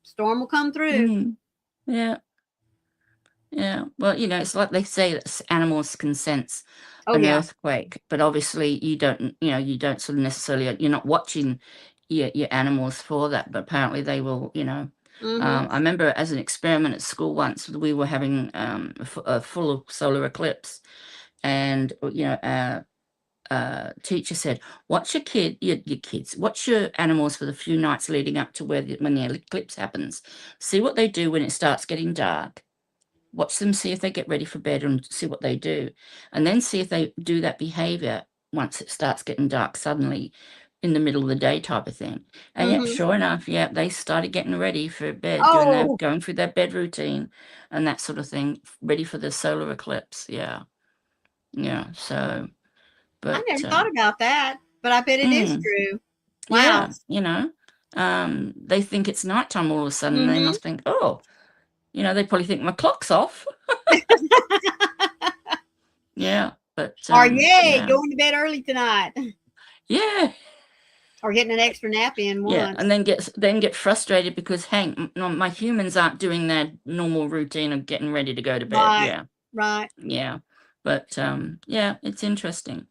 storm will come through. Yeah. Well, it's like they say that animals can sense an earthquake, but obviously you don't sort of necessarily, you're not watching your animals for that, but apparently they will, I remember as an experiment at school once, we were having a full solar eclipse, and teacher said, watch your kids, watch your animals for the few nights leading up to when the eclipse happens. See what they do when it starts getting dark. Watch them, see if they get ready for bed and see what they do. And then see if they do that behavior once it starts getting dark suddenly in the middle of the day type of thing. And sure enough, they started getting ready for bed, going through their bed routine and that sort of thing, ready for the solar eclipse. Yeah. So, but I never thought about that, but I bet it is true. Wow. They think it's nighttime all of a sudden. They must think, they probably think my clock's off. But going to bed early tonight. Yeah. Or getting an extra nap in once. Yeah, and then get frustrated because, hey, my humans aren't doing their normal routine of getting ready to go to bed. Right, Yeah. right. Yeah. But, yeah, it's interesting.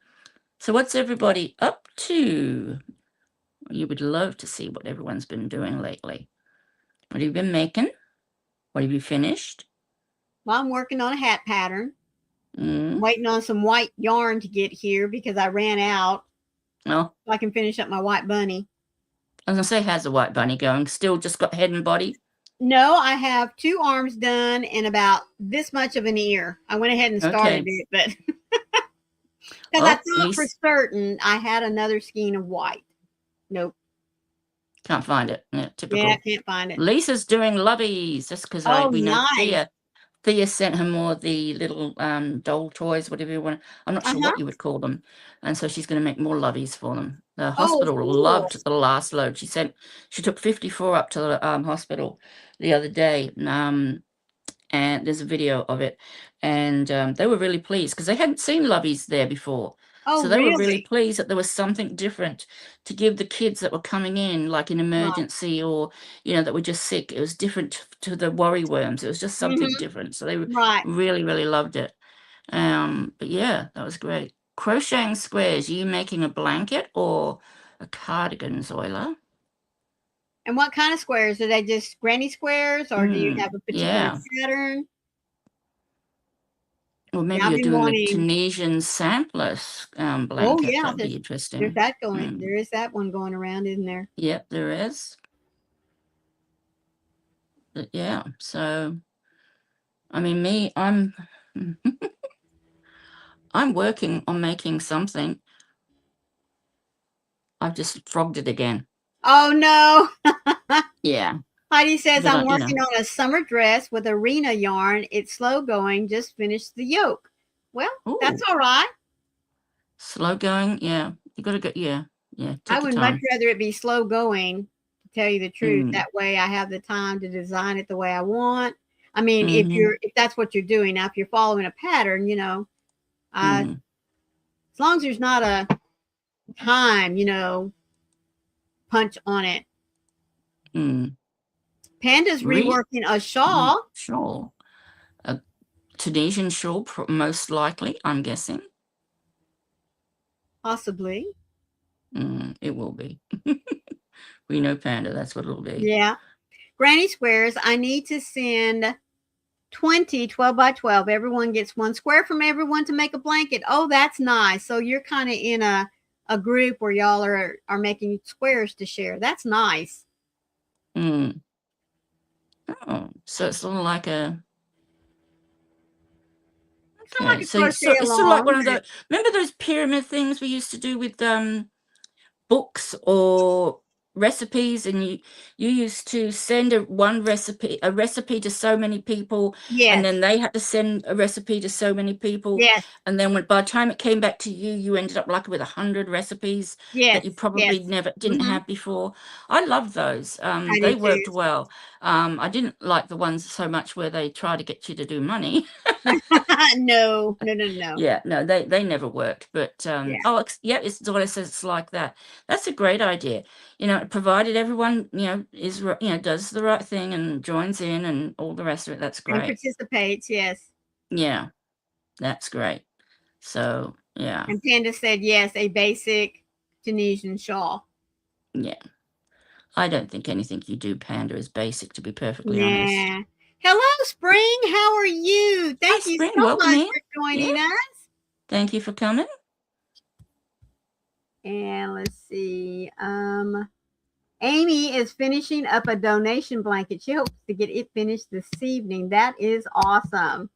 So what's everybody up to? You would love to see what everyone's been doing lately. What have you been making? What have you finished? Well, I'm working on a hat pattern. Mm. Waiting on some white yarn to get here because I ran out. Oh. So I can finish up my white bunny. I was going to say, how's the white bunny going? Still just got head and body? No, I have 2 arms done and about this much of an ear. I went ahead and started it, but because I thought for certain I had another skein of white. Nope. Can't find it. Yeah, typical. Yeah, I can't find it. Lisa's doing loveys just because we know Thea sent her more of the little doll toys, whatever you want. I'm not sure what you would call them. And so she's going to make more loveys for them. The hospital loved the last load. She took 54 up to the hospital the other day. And there's a video of it. And they were really pleased because they hadn't seen loveys there before. Oh, so they were really pleased that there was something different to give the kids that were coming in, like an emergency or, that were just sick. It was different to the worry worms. It was just something different. So they really, really loved it. But yeah, that was great. Crocheting squares. Are you making a blanket or a cardigan, Zoila? And what kind of squares? Are they just granny squares or do you have a particular pattern? Well, maybe you're doing a Tunisian sampler blanket. Oh, yeah. That'd be interesting. There's that going. There is that one going around, isn't there? Yep, there is. But yeah, so, I mean, I'm working on making something. I've just frogged it again. Oh, no. Yeah. Heidi says, I'm working on a summer dress with arena yarn. It's slow going. Just finished the yoke. Well, that's all right. Slow going. Yeah. You got to go. Yeah. Yeah. I would much rather it be slow going, to tell you the truth. That way I have the time to design it the way I want. I mean, if that's what you're doing. Now, if you're following a pattern, as long as there's not a time, punch on it. Panda's reworking a shawl. Shawl. A Tunisian shawl, most likely, I'm guessing. Possibly. It will be. We know Panda, that's what it'll be. Yeah. Granny squares, I need to send 20 12 by 12. Everyone gets 1 square from everyone to make a blanket. Oh, that's nice. So you're kind of in a group where y'all are making squares to share. That's nice. Oh, so it's sort of like a... Okay, so it's sort of like one of the... Remember those pyramid things we used to do with books or recipes, and you used to send a recipe to so many people, and then they had to send a recipe to so many people, and then by the time it came back to you ended up like with 100 recipes that you probably didn't have before. I love those. They worked well. I didn't like the ones so much where they try to get you to do money. No. Yeah, no, they never worked. But it's what it says. It's like that. That's a great idea. Provided everyone does the right thing and joins in and all the rest of it. That's great. And participates. Yes. Yeah, that's great. So yeah. And Panda said yes, a basic Tunisian shawl. Yeah, I don't think anything you do, Panda, is basic. To be perfectly honest. Hello, Spring. How are you? Thank you so much for joining us. Thank you for coming. And let's see. Amy is finishing up a donation blanket. She hopes to get it finished this evening. That is awesome.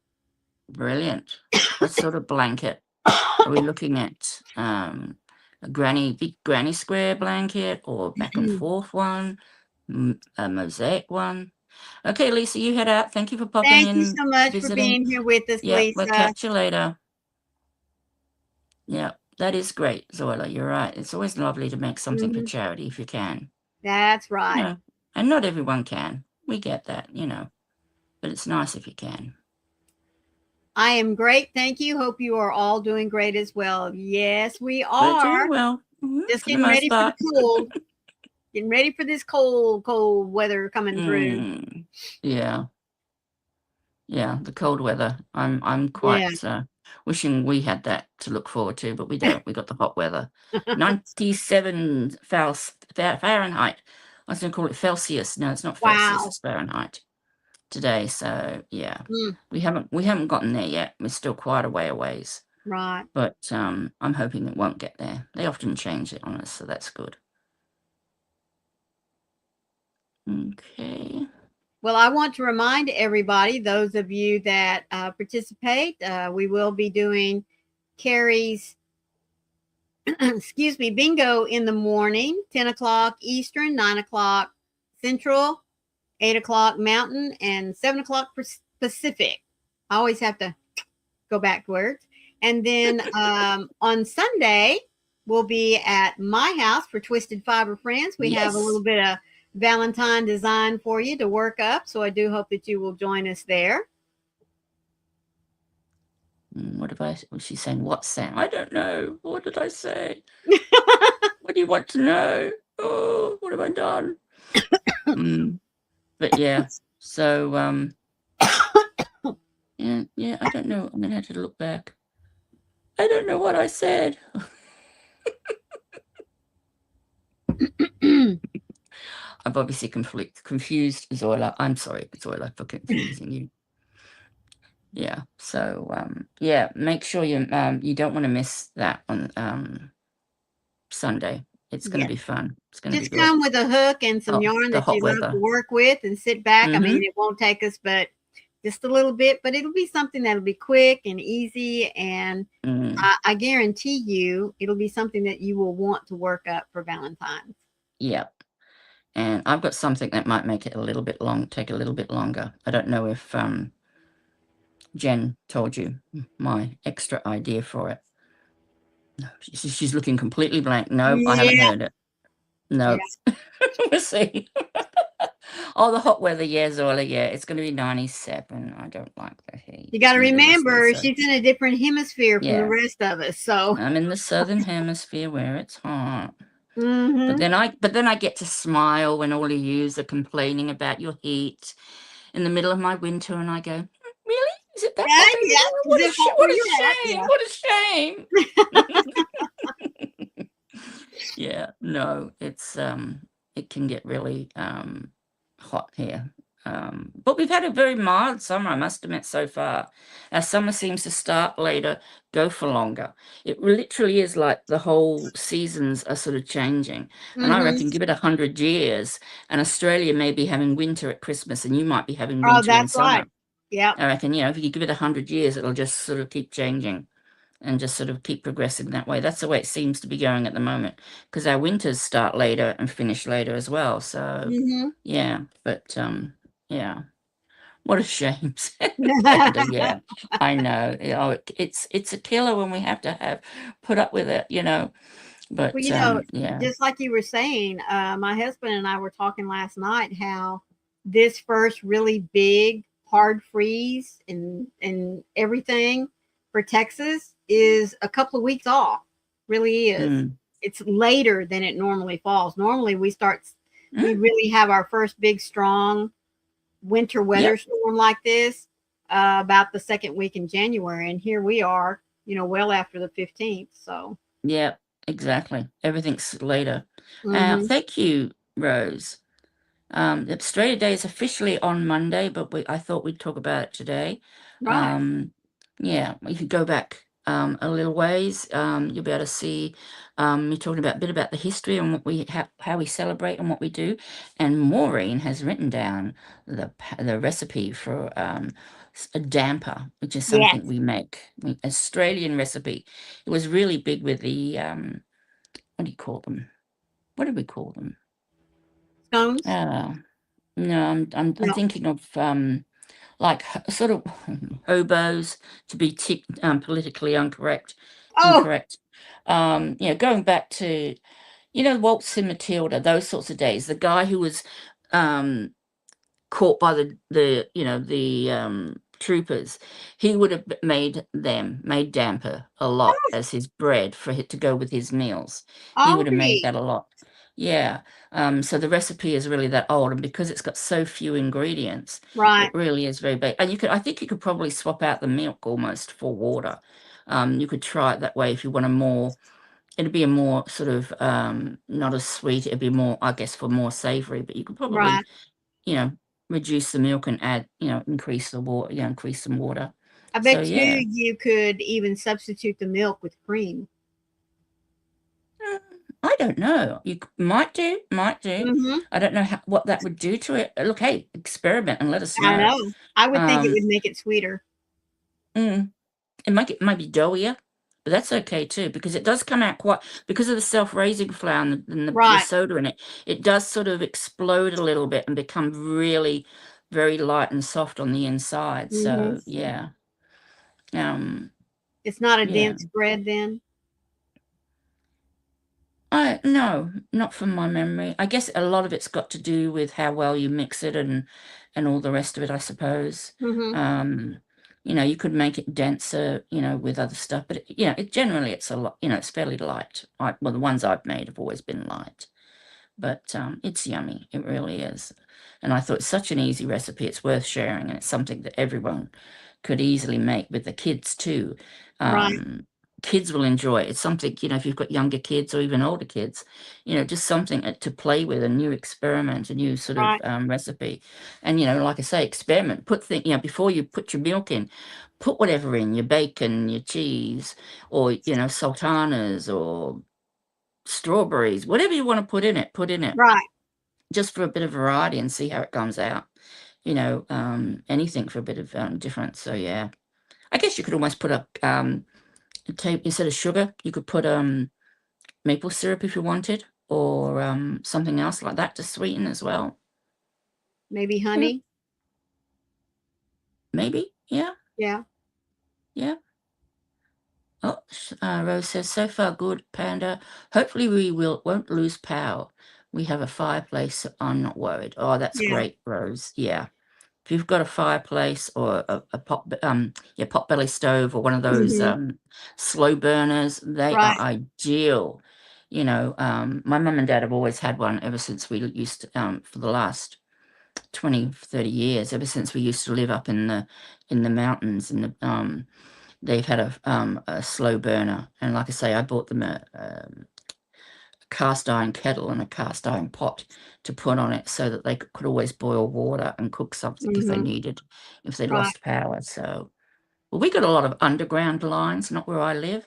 Brilliant. What sort of blanket are we looking at? A big granny square blanket or back and forth one? A mosaic one? Okay, Lisa, you head out. Thank you for popping in. Thank you so much for being here with us, Lisa. We'll catch you later. Yeah, that is great, Zoila. You're right. It's always lovely to make something for charity if you can. That's right. And not everyone can. We get that, but it's nice if you can. I am great. Thank you. Hope you are all doing great as well. Yes, we are. We're doing well. Just getting ready for the cold. Getting ready for this cold weather coming through. Yeah. Yeah, the cold weather. I'm quite wishing we had that to look forward to, but we don't. We got the hot weather. 97 Fahrenheit. I was going to call it Celsius. No, it's not Celsius. It's Fahrenheit today. So yeah, we haven't gotten there yet. We're still quite a way away. Right. But I'm hoping it won't get there. They often change it on us, so that's good. Okay. Well, I want to remind everybody, those of you that participate, we will be doing Carrie's, excuse me, bingo in the morning, 10 o'clock Eastern, 9 o'clock Central, 8 o'clock Mountain, and 7 o'clock Pacific. I always have to go backwards. And then on Sunday, we'll be at my house for Twisted Fiber Friends. We have a little bit of Valentine design for you to work up. So I do hope that you will join us there. Was she saying what, Sam? I don't know. What did I say? What do you want to know? Oh, what have I done? But yeah, so yeah, I don't know. I'm gonna have to look back. I don't know what I said. I've obviously confused Zoila. I'm sorry, Zoila, for confusing you. Yeah. So yeah, make sure you don't want to miss that on Sunday. It's going to be fun. It's going to be good. Just come with a hook and some yarn that you love to work with and sit back. I mean, it won't take us but just a little bit, but it'll be something that'll be quick and easy. And I guarantee you it'll be something that you will want to work up for Valentine's. Yep. And I've got something that might make it a little bit take a little bit longer. I don't know if Jen told you my extra idea for it. No, she's looking completely blank. No, I haven't heard it. No. We'll see. Oh, the hot weather, Zola, it's going to be 97. I don't like the heat. You got to remember, she's in a different hemisphere from the rest of us. So I'm in the southern hemisphere where it's hot. But then I get to smile when all of you are complaining about your heat in the middle of my winter, and I go, really? Is it that hot? Yeah. What a shame. Yeah, no, it's it can get really hot here. But we've had a very mild summer, I must admit, so far. Our summer seems to start later, go for longer. It literally is like the whole seasons are sort of changing. And I reckon give it 100 years, and Australia may be having winter at Christmas, and you might be having winter in summer. Right. Yeah. I reckon, if you give it 100 years, it'll just sort of keep changing and just sort of keep progressing that way. That's the way it seems to be going at the moment, because our winters start later and finish later as well. So, yeah, but yeah, what a shame. Yeah, I know. It's a killer when we have to put up with it, But well, just like you were saying, my husband and I were talking last night how this first really big hard freeze and everything for Texas is a couple of weeks off. Really is. It's later than it normally falls. Normally we really have our first big strong winter weather storm like this about the second week in January, and here we are, well after the 15th. So yeah, exactly. Everything's later. Thank you, Rose. The Australia Day is officially on Monday, but I thought we'd talk about it today. Right. Yeah, we could go back a little ways. You'll be able to see we're talking a bit about the history and how we celebrate and what we do. And Maureen has written down the recipe for a damper, which is something we make. Australian recipe. It was really big with the what do you call them? What do we call them? Scones? No, I'm thinking of like sort of hobos, to be politically incorrect. Going back to Waltz and Matilda, those sorts of days. The guy who was caught by the troopers, he would have made damper a lot as his bread for it to go with his meals. He would have made that a lot. Yeah. So the recipe is really that old, and because it's got so few ingredients, it really is very big. And I think you could probably swap out the milk almost for water. You could try it that way if you want it'd be a more sort of not as sweet. It'd be more, I guess, for more savory. But you could probably, reduce the milk and add, increase the water. Increase some water. I bet you could even substitute the milk with cream. I don't know. You might do. Mm-hmm. I don't know what that would do to it. Look, hey, experiment and let us know. I know. I would think it would make it sweeter. It might be doughier, but that's okay too, because it does come out because of the self-raising flour and the soda in it. It does sort of explode a little bit and become really very light and soft on the inside. So yeah. It's not a dense bread then? No, not from my memory. I guess a lot of it's got to do with how well you mix it and all the rest of it, I suppose. You could make it denser, with other stuff, but generally it's a lot, it's fairly light. Well, the ones I've made have always been light, but it's yummy. It really is. And I thought it's such an easy recipe. It's worth sharing, and it's something that everyone could easily make with the kids too. Kids will enjoy it. It's something, if you've got younger kids or even older kids, just something to play with, a new experiment, a new sort of recipe. And, like I say, experiment, before you put your milk in, put whatever in, your bacon, your cheese, or, sultanas or strawberries, whatever you want to put in it. Right. Just for a bit of variety and see how it comes out. Anything for a bit of difference. So, yeah. I guess you could almost put instead of sugar, you could put maple syrup if you wanted, or something else like that to sweeten as well. Maybe honey? Maybe, yeah. Yeah. Yeah. Oh, Rose says, so far good, Panda. Hopefully we won't lose power. We have a fireplace, so I'm not worried. Oh, that's great, Rose. Yeah. If you've got a fireplace or a potbelly stove or one of those slow burners, they are ideal. My mum and dad have always had one ever since we used to, for the last 20, 30 years, ever since we used to live up in the mountains, and they've had a slow burner. And like I say, I bought them a cast iron kettle and a cast iron pot to put on it so that they could always boil water and cook something if they needed, if they lost power. So, well, we got a lot of underground lines, not where I live.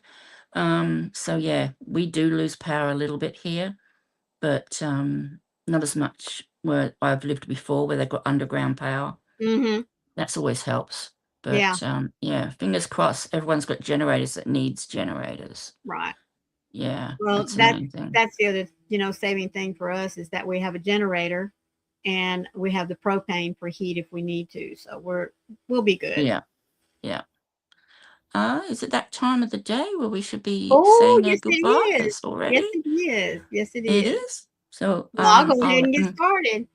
So yeah, we do lose power a little bit here, but not as much where I've lived before, where they've got underground power. That's always helps. But yeah, fingers crossed, everyone's got generators that needs generators. Right. Yeah. Well, that's the other, saving thing for us is that we have a generator and we have the propane for heat if we need to. So we'll be good. Yeah. Yeah. Is it that time of the day where we should be saying our goodbyes already? Yes, it is. Yes, it is. It is. So I'll go ahead and get started.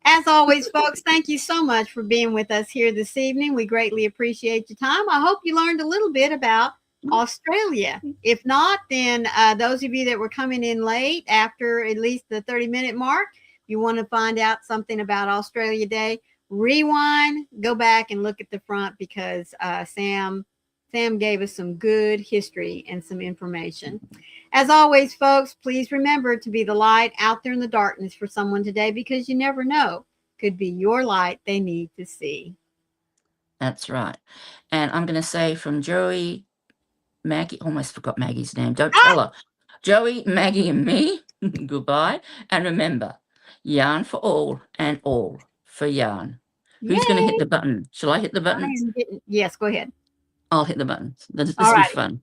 As always, folks, thank you so much for being with us here this evening. We greatly appreciate your time. I hope you learned a little bit about Australia. If not, then those of you that were coming in late after at least the 30-minute mark, you want to find out something about Australia Day, rewind, go back and look at the front, because Sam gave us some good history and some information. As always, folks, please remember to be the light out there in the darkness for someone today, because you never know. Could be your light they need to see. That's right. And I'm going to say from Joey, Maggie, almost forgot Maggie's name. Don't tell her. Joey, Maggie, and me, goodbye. And remember, yarn for all and all for yarn. Yay. Who's going to hit the button? Shall I hit the button? Yes, go ahead. I'll hit the buttons. This will be fun.